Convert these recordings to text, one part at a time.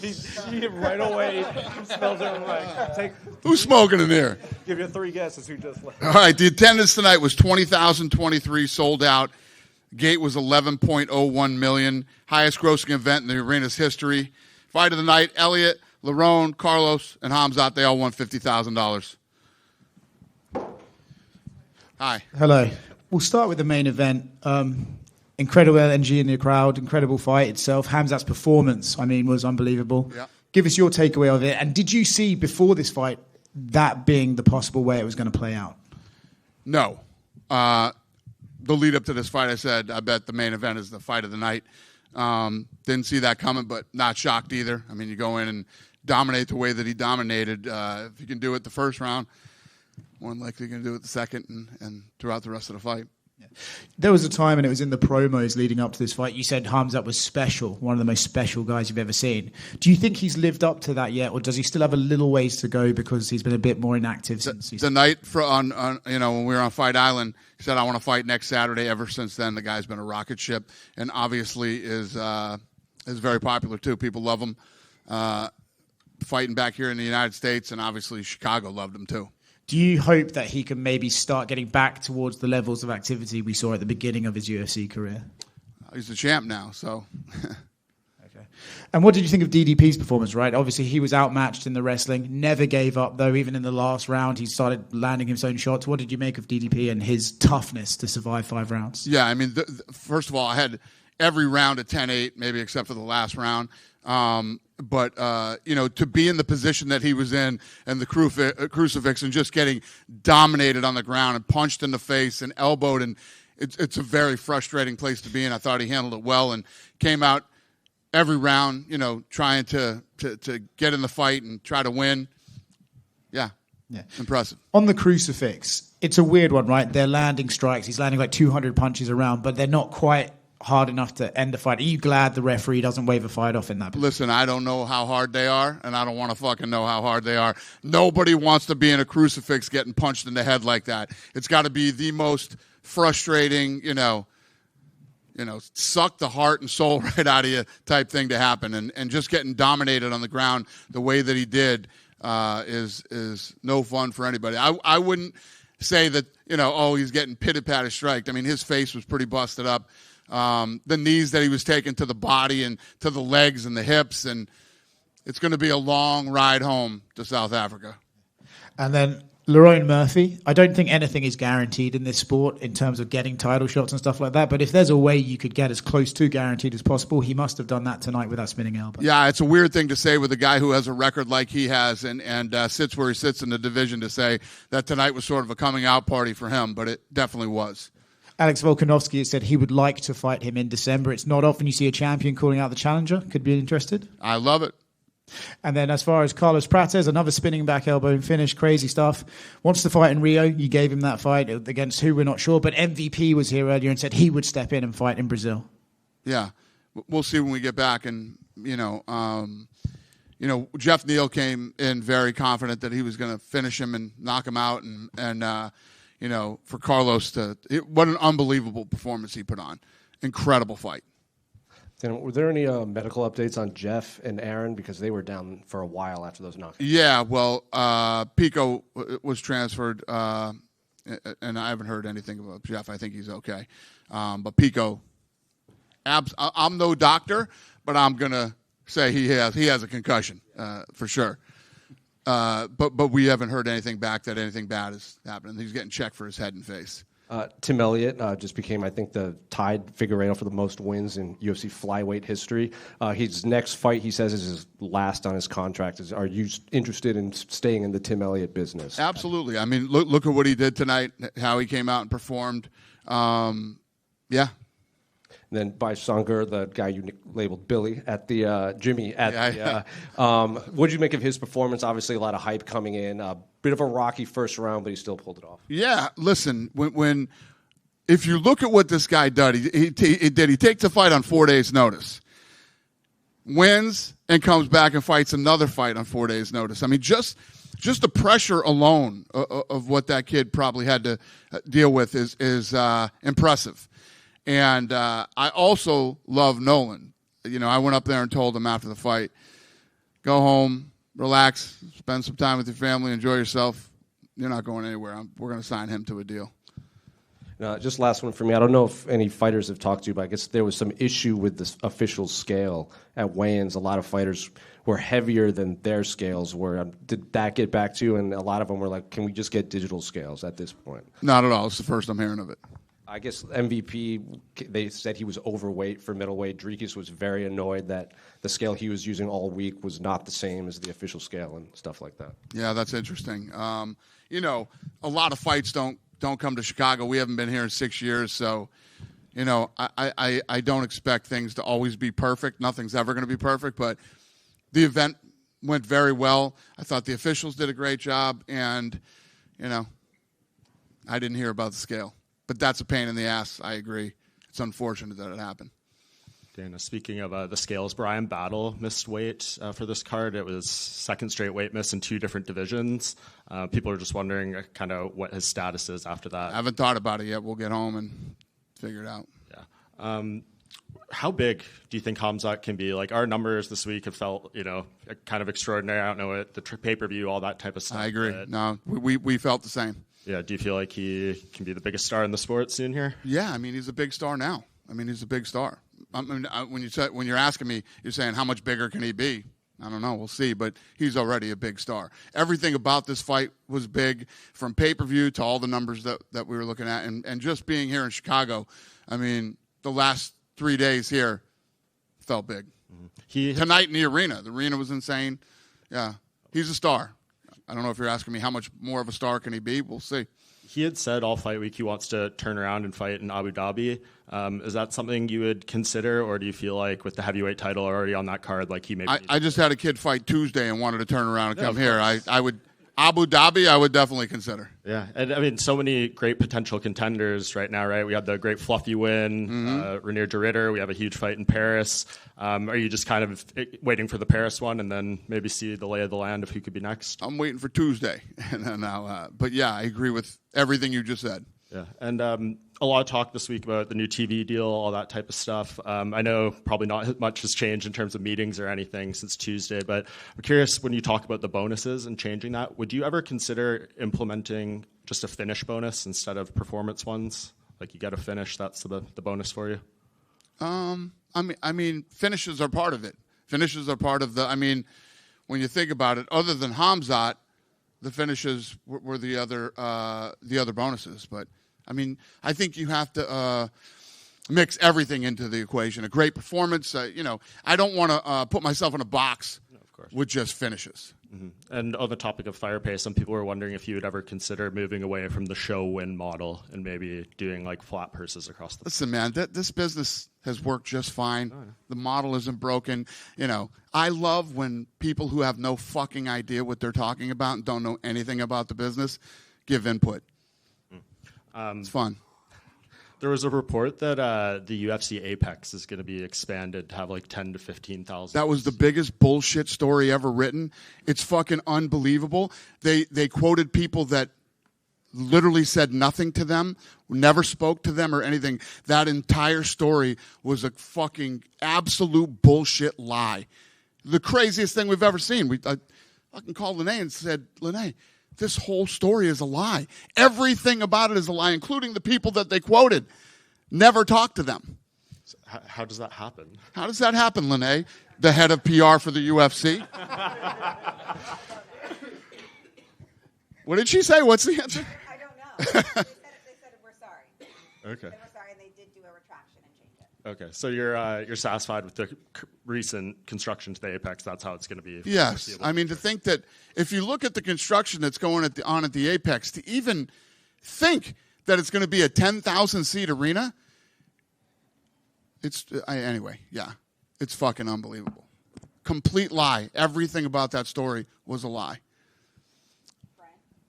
he right away smells it. Like, who's smoking in there? Give you 3 guesses who just left. All right, the attendance tonight was 20,023, sold out. Gate was 11.01 million, highest grossing event in the arena's history. Fight of the night: Elliot, Lerone, Carlos, and Hamzat. They all won $50,000. Hi. Hello. We'll start with the main event. Incredible energy in the crowd, incredible fight itself. Hamzat's performance, was unbelievable. Yeah. Give us your takeaway of it. And did you see before this fight that being the possible way it was going to play out? No. The lead up to this fight, I said, I bet the main event is the fight of the night. Didn't see that coming, but not shocked either. I mean, you go in and dominate the way that he dominated. If you can do it the first round, more than likely you're going to do it the second and throughout the rest of the fight. Yeah. There was a time, and it was in the promos leading up to this fight, you said Hamzat was special, one of the most special guys you've ever seen. Do you think he's lived up to that yet, or does he still have a little ways to go because he's been a bit more inactive since the night on when we were on Fight Island? He said, "I want to fight next Saturday." Ever since then, the guy's been a rocket ship, and obviously is very popular too. People love him. Fighting back here in the United States, and obviously Chicago loved him too. Do you hope that he can maybe start getting back towards the levels of activity we saw at the beginning of his UFC career? He's the champ now, so. Okay. And what did you think of DDP's performance, right? Obviously, he was outmatched in the wrestling, never gave up, though. Even in the last round, he started landing his own shots. What did you make of DDP and his toughness to survive 5 rounds? Yeah, I mean, first of all, I had every round at 10-8, maybe except for the last round. But to be in the position that he was in and the crucifix and just getting dominated on the ground and punched in the face and elbowed, and it's a very frustrating place to be in. I thought he handled it well and came out every round, trying to get in the fight and try to win. Yeah. Impressive. On the crucifix, it's a weird one, right? They're landing strikes. He's landing like 200 punches around, but they're not quite hard enough to end the fight. Are you glad the referee doesn't wave a fight off in that position? Listen, I don't know how hard they are, and I don't want to fucking know how hard they are. Nobody wants to be in a crucifix getting punched in the head like that. It's got to be the most frustrating, suck the heart and soul right out of you type thing to happen. And just getting dominated on the ground the way that he did is no fun for anybody. I wouldn't say that, he's getting pitted-patted striked. I mean, his face was pretty busted up. The knees that he was taking to the body and to the legs and the hips, and it's going to be a long ride home to South Africa. And then Lerone Murphy, I don't think anything is guaranteed in this sport in terms of getting title shots and stuff like that, but if there's a way you could get as close to guaranteed as possible, he must have done that tonight with that spinning elbow. Yeah, it's a weird thing to say with a guy who has a record like he has and sits where he sits in the division to say that tonight was sort of a coming out party for him, but it definitely was. Alex Volkanovski has said he would like to fight him in December. It's not often you see a champion calling out the challenger. Could be interested. I love it. And then as far as Carlos Prates, another spinning back elbow and finish, crazy stuff. Wants to fight in Rio. You gave him that fight against who, we're not sure. But MVP was here earlier and said he would step in and fight in Brazil. Yeah. We'll see when we get back. And, Jeff Neal came in very confident that he was going to finish him and knock him out. And for Carlos what an unbelievable performance he put on. Incredible fight. And were there any medical updates on Jeff and Aaron? Because they were down for a while after those knockouts. Yeah, well, Pico was transferred, and I haven't heard anything about Jeff. I think he's okay. But Pico, I'm no doctor, but I'm going to say he has a concussion for sure. But we haven't heard anything back that anything bad is happening. He's getting checked for his head and face. Tim Elliott just became, I think, the tied Figueiredo for the most wins in UFC flyweight history. His next fight, he says, is his last on his contract. Are you interested in staying in the Tim Elliott business? Absolutely. I mean, look at what he did tonight, how he came out and performed. Yeah. And then by Sanger, the guy you labeled Billy at the Jimmy at what did you make of his performance? Obviously, a lot of hype coming in. A bit of a rocky first round, but he still pulled it off. Yeah, listen, if you look at what this guy did, he takes the fight on 4 days' notice, wins, and comes back and fights another fight on 4 days' notice. I mean, just the pressure alone of what that kid probably had to deal with is impressive. And I also love Nolan. I went up there and told him after the fight, go home, relax, spend some time with your family, enjoy yourself. You're not going anywhere. We're going to sign him to a deal. Just last one for me. I don't know if any fighters have talked to you, but I guess there was some issue with the official scale at weigh-ins. A lot of fighters were heavier than their scales were. Did that get back to you? And a lot of them were like, can we just get digital scales at this point? Not at all. It's the first I'm hearing of it. I guess MVP, they said he was overweight for middleweight. Dricus was very annoyed that the scale he was using all week was not the same as the official scale and stuff like that. Yeah, that's interesting. A lot of fights don't come to Chicago. We haven't been here in 6 years, so I don't expect things to always be perfect. Nothing's ever going to be perfect, but the event went very well. I thought the officials did a great job, and I didn't hear about the scale. But that's a pain in the ass. I agree. It's unfortunate that it happened. Dana, speaking of the scales, Brian Battle missed weight for this card. It was second straight weight miss in 2 different divisions. People are just wondering kind of what his status is after that. I haven't thought about it yet. We'll get home and figure it out. Yeah. How big do you think Khamzat can be? Like, our numbers this week have felt, kind of extraordinary. I don't know it, the pay-per-view, all that type of stuff. I agree. No, we felt the same. Yeah. Do you feel like he can be the biggest star in the sport soon here? Yeah. I mean, he's a big star now. He's a big star. When you're asking me, you're saying how much bigger can he be? I don't know. We'll see. But he's already a big star. Everything about this fight was big, from pay-per-view to all the numbers that we were looking at. And just being here in Chicago, the last 3 days here felt big. Tonight in the arena was insane. Yeah, he's a star. I don't know if you're asking me how much more of a star can he be. We'll see. He had said all fight week he wants to turn around and fight in Abu Dhabi. Is that something you would consider, or do you feel like with the heavyweight title already on that card, like he maybe? I just had a kid fight Tuesday and wanted to turn around and come here. I would Abu Dhabi. I would definitely consider. Yeah, and so many great potential contenders right now. Right, we had the great Fluffy win, Renier de Ridder. We have a huge fight in Paris. Are you just kind of waiting for the Paris one and then maybe see the lay of the land of who could be next? I'm waiting for Tuesday, and then but yeah, I agree with everything you just said. Yeah, and a lot of talk this week about the new TV deal, all that type of stuff. I know probably not much has changed in terms of meetings or anything since Tuesday, but I'm curious, when you talk about the bonuses and changing that, would you ever consider implementing just a finish bonus instead of performance ones? Like, you got to finish, that's the bonus for you? Finishes are part of it. Finishes are part of the. When you think about it, other than Khamzat, the finishes were the other bonuses. But I think you have to mix everything into the equation. A great performance. I don't want to put myself in a box with just finishes. Mm-hmm. And on the topic of fire pay, some people were wondering if you would ever consider moving away from the show win model and maybe doing like flat purses across the. Listen, man, this business has worked just fine. Oh, yeah. The model isn't broken. I love when people who have no fucking idea what they're talking about and don't know anything about the business give input. It's fun. There was a report that the UFC Apex is going to be expanded to have like 10 to 15,000. That was the biggest bullshit story ever written. It's fucking unbelievable. They quoted people that literally said nothing to them, never spoke to them or anything. That entire story was a fucking absolute bullshit lie. The craziest thing we've ever seen. I fucking called Lene and said, Lene, this whole story is a lie. Everything about it is a lie, including the people that they quoted. Never talked to them. So how does that happen? How does that happen, Lene, the head of PR for the UFC? What did she say? What's the answer? I don't know. They said we're sorry. Okay. They were sorry, and they did do a retraction and change it. Okay, so you're satisfied with the recent construction to the Apex? That's how it's going to be. Yes, to think that if you look at the construction that's going on at the Apex, to even think that it's going to be a 10,000 seat arena, it's fucking unbelievable. Complete lie. Everything about that story was a lie.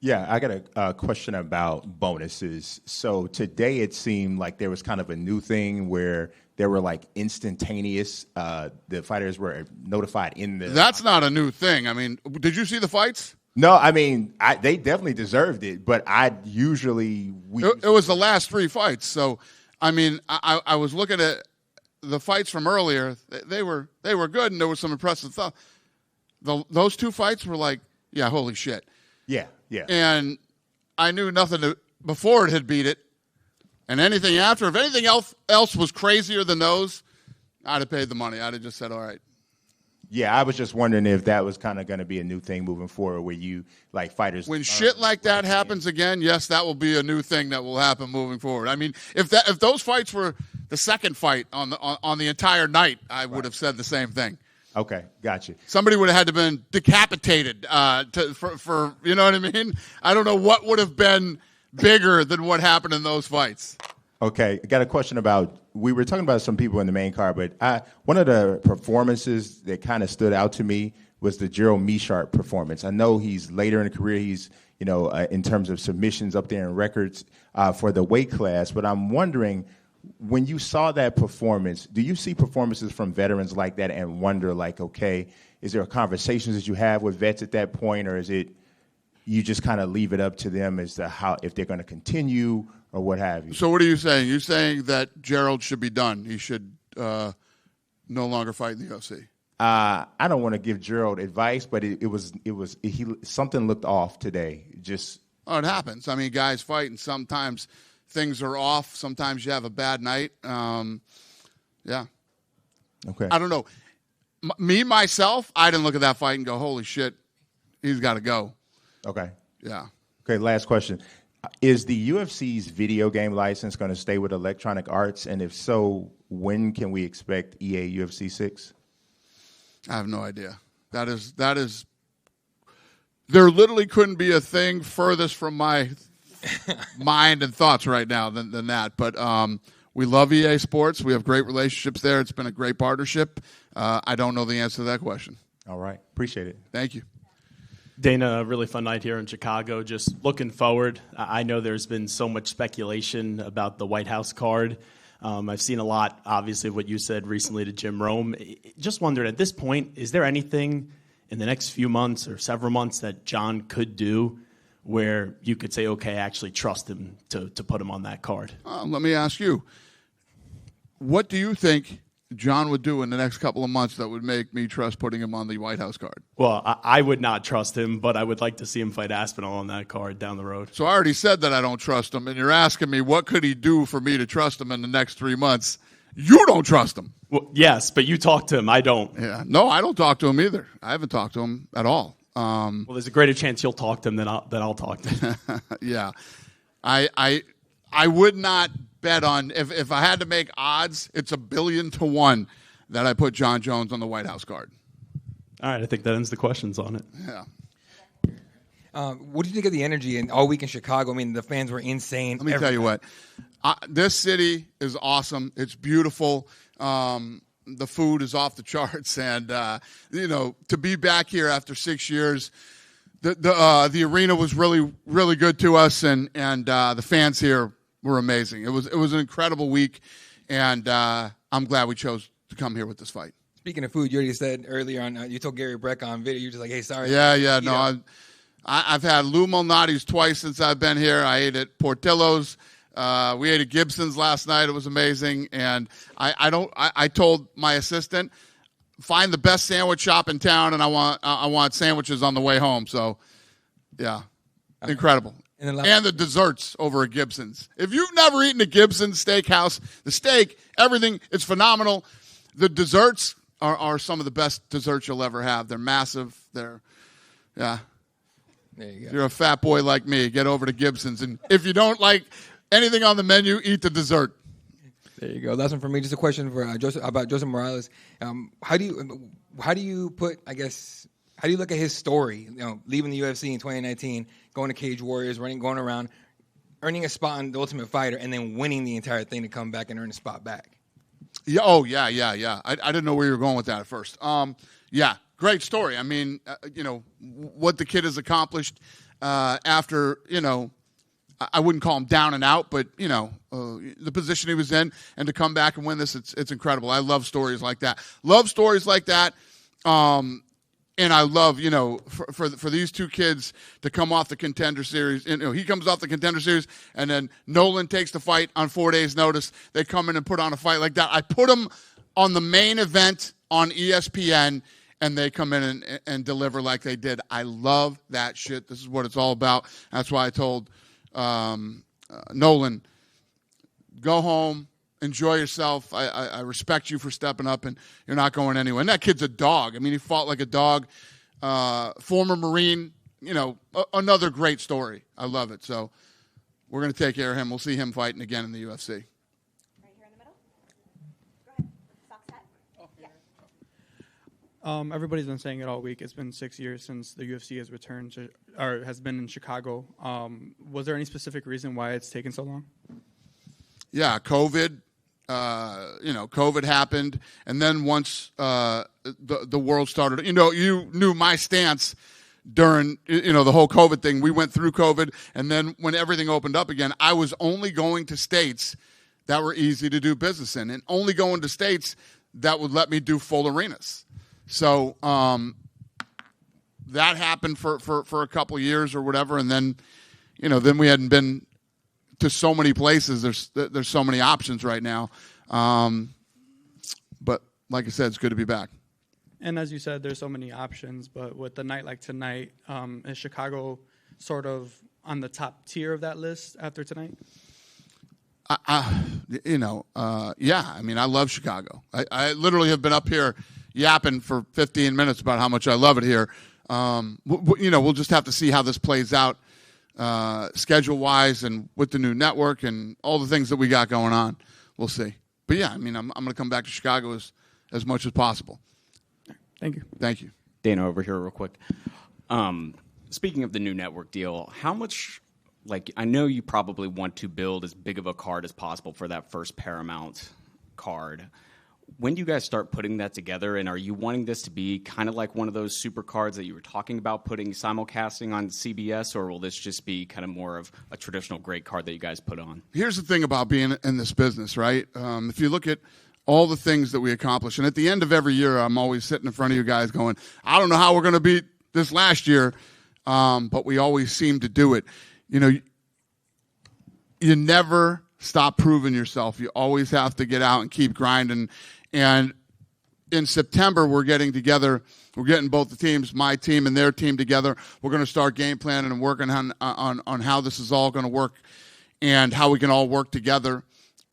Yeah, I got a question about bonuses. So today it seemed like there was kind of a new thing where there were like instantaneous, the fighters were notified in the... That's not a new thing. Did you see the fights? No, they definitely deserved it, but It was the last 3 fights. So, I was looking at the fights from earlier, they were good, and there was some impressive stuff. Those two fights were like, yeah, holy shit. Yeah, yeah. And I knew nothing before it had beat it, and anything after. If anything else was crazier than those, I'd have paid the money. I'd have just said, all right. Yeah, I was just wondering if that was kind of going to be a new thing moving forward, where you like fighters. When shit like that happens again, yes, that will be a new thing that will happen moving forward. I mean, if those fights were the second fight on the entire night, I would have said the same thing. Okay, gotcha. Somebody would have had to been decapitated for you know what I mean? I don't know what would have been bigger than what happened in those fights. Okay, I got a question about, we were talking about some people in the main card, but one of the performances that kind of stood out to me was the Gerald Meerschaert performance. I know he's later in the career, he's, in terms of submissions up there in records for the weight class, but I'm wondering, when you saw that performance, do you see performances from veterans like that and wonder, like, okay, is there conversations that you have with vets at that point, or is it you just kind of leave it up to them as to how, if they're going to continue or what have you? So what are you saying? You're saying that Gerald should be done. He should no longer fight in the UFC. I don't want to give Gerald advice, but something looked off today. It happens. I mean, guys fight, and sometimes things are off. Sometimes you have a bad night. Yeah. Okay. I don't know. Myself, I didn't look at that fight and go, holy shit, he's got to go. Okay. Yeah. Okay, last question. Is the UFC's video game license going to stay with Electronic Arts? And if so, when can we expect EA UFC 6? I have no idea. That is. There literally couldn't be a thing furthest from my mind and thoughts right now than that. But we love EA Sports. We have great relationships there. It's been a great partnership. I don't know the answer to that question. All right. Appreciate it. Thank you. Dana, a really fun night here in Chicago. Just looking forward, I know there's been so much speculation about the White House card. I've seen a lot, obviously, of what you said recently to Jim Rome. Just wondered, at this point, is there anything in the next few months or several months that Jon could do where you could say, okay, I actually trust him to put him on that card? Let me ask you, what do you think Jon would do in the next couple of months that would make me trust putting him on the White House card? Well, I would not trust him, but I would like to see him fight Aspinall on that card down the road. So I already said that I don't trust him, and you're asking me what could he do for me to trust him in the next 3 months. You don't trust him. Well, yes, but you talk to him. I don't. Yeah, no, I don't talk to him either. I haven't talked to him at all. Well, there's a greater chance you'll talk to him than I'll talk to him. Yeah, I would not bet on, if I had to make odds, it's 1,000,000,000 to 1 that I put Jon Jones on the White House card. All right, I think that ends the questions on it. Yeah. What do you think of the energy all week in Chicago? I mean, the fans were insane. Let me tell you what. This city is awesome. It's beautiful. The food is off the charts. And, to be back here after 6 years, the arena was really, really good to us. And the fans here were amazing. It was an incredible week. And I'm glad we chose to come here with this fight. Speaking of food, you already said earlier on, you told Gary Breck on video, you're just like, hey, sorry. Yeah, no, I've had Lou Malnati's twice since I've been here. I ate at Portillo's. We ate at Gibson's last night. It was amazing. And I told my assistant, find the best sandwich shop in town, and I want sandwiches on the way home. So, yeah, incredible. And the desserts over at Gibson's. If you've never eaten at Gibson's Steakhouse, the steak, everything, it's phenomenal. The desserts are some of the best desserts you'll ever have. They're massive. There you go. If you're a fat boy like me, get over to Gibson's. And if you don't like anything on the menu, eat the dessert. There you go. Last one for me. Just a question for Joseph Morales. How do you put, I guess, how do you look at his story? Leaving the UFC in 2019, going to Cage Warriors, going around, earning a spot on The Ultimate Fighter, and then winning the entire thing to come back and earn a spot back. Yeah. Oh, yeah. I didn't know where you were going with that at first. Yeah. Great story. I mean, what the kid has accomplished after, I wouldn't call him down and out, but, the position he was in, and to come back and win this, it's incredible. I love stories like that. And I love, for these two kids to come off the Contender Series. He comes off the Contender Series, and then Nolan takes the fight on 4 days' notice. They come in and put on a fight like that. I put them on the main event on ESPN, and they come in and deliver like they did. I love that shit. This is what it's all about. That's why I told Nolan, go home. Enjoy yourself. I respect you for stepping up, and you're not going anywhere. And that kid's a dog. I mean, he fought like a dog. Former Marine, another great story. I love it. So we're going to take care of him. We'll see him fighting again in the UFC. Right here in the middle. Go ahead. Sox hat. Oh, yeah. Everybody's been saying it all week. It's been 6 years since the UFC has returned to, or has been in Chicago. Was there any specific reason why it's taken so long? Yeah, COVID. COVID happened, and then once the world started, you knew my stance during the whole COVID thing. We went through COVID, and then when everything opened up again, I was only going to states that were easy to do business in, and only going to states that would let me do full arenas. So that happened for a couple of years or whatever, and then then we hadn't been to so many places. There's so many options right now. But like I said, it's good to be back. And as you said, there's so many options, but with a night like tonight, is Chicago sort of on the top tier of that list after tonight? Yeah. I mean, I love Chicago. I literally have been up here yapping for 15 minutes about how much I love it here. We'll just have to see how this plays out. Schedule-wise and with the new network and all the things that we got going on. We'll see. But, yeah, I mean, I'm going to come back to Chicago as much as possible. Thank you. Thank you. Dana, over here real quick. Speaking of the new network deal, how much, I know you probably want to build as big of a card as possible for that first Paramount card. When do you guys start putting that together, and are you wanting this to be kind of like one of those super cards that you were talking about putting simulcasting on CBS, or will this just be kind of more of a traditional great card that you guys put on? Here's the thing about being in this business, right? If you look at all the things that we accomplish, and at the end of every year, I'm always sitting in front of you guys going, I don't know how we're going to beat this last year, but we always seem to do it. You never stop proving yourself. You always have to get out and keep grinding. And in September, we're getting together. We're getting both the teams, my team and their team, together. We're going to start game planning and working on how this is all going to work and how we can all work together.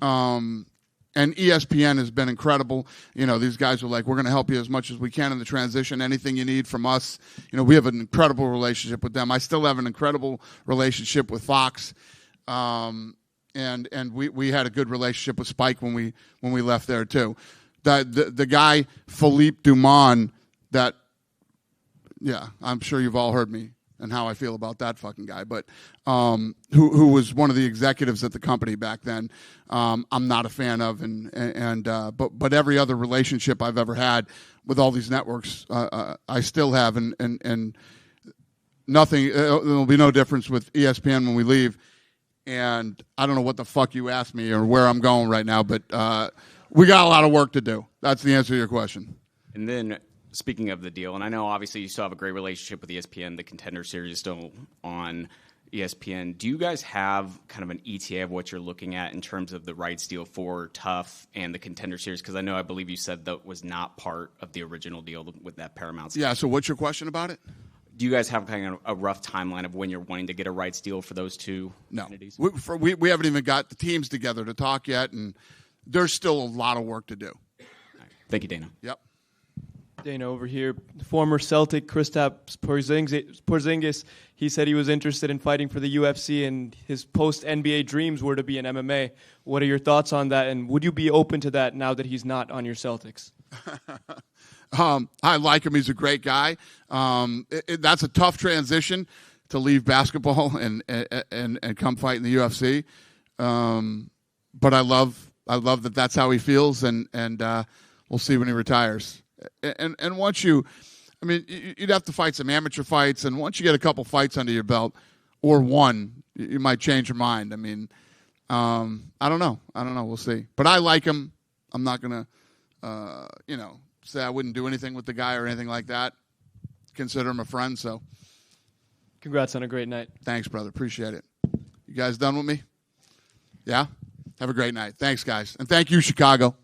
And ESPN has been incredible. These guys are like, we're going to help you as much as we can in the transition. Anything you need from us. We have an incredible relationship with them. I still have an incredible relationship with Fox. And we had a good relationship with Spike when we left there too. The guy Philippe Dumont, I'm sure you've all heard me and how I feel about that fucking guy, but who was one of the executives at the company back then. I'm not a fan of, but every other relationship I've ever had with all these networks, I still have, and nothing. There'll be no difference with ESPN when we leave. And I don't know what the fuck you asked me or where I'm going right now, but we got a lot of work to do. That's the answer to your question. And then, speaking of the deal, and I know obviously you still have a great relationship with ESPN. The Contender Series is still on ESPN. Do you guys have kind of an ETA of what you're looking at in terms of the rights deal for Tough and the Contender Series? Because I believe you said that was not part of the original deal with that Paramount. Yeah, so what's your question about it? Do you guys have kind of a rough timeline of when you're wanting to get a rights deal for those two entities? We haven't even got the teams together to talk yet, and there's still a lot of work to do. Right. Thank you, Dana. Yep. Dana over here. Former Celtic Kristaps Porzingis, he said he was interested in fighting for the UFC, and his post-NBA dreams were to be in MMA. What are your thoughts on that, and would you be open to that now that he's not on your Celtics? I like him. He's a great guy. That's a tough transition to leave basketball and come fight in the UFC. But I love that that's how he feels, and we'll see when he retires. And once you'd have to fight some amateur fights, and once you get a couple fights under your belt, or one, you might change your mind. I don't know. We'll see. But I like him. I'm not gonna, say I wouldn't do anything with the guy or anything like that. consider him a friend. So, Congrats on a great night. thanks, brother. Appreciate it. You guys done with me? Yeah? Have a great night. Thanks, guys. And thank you, Chicago.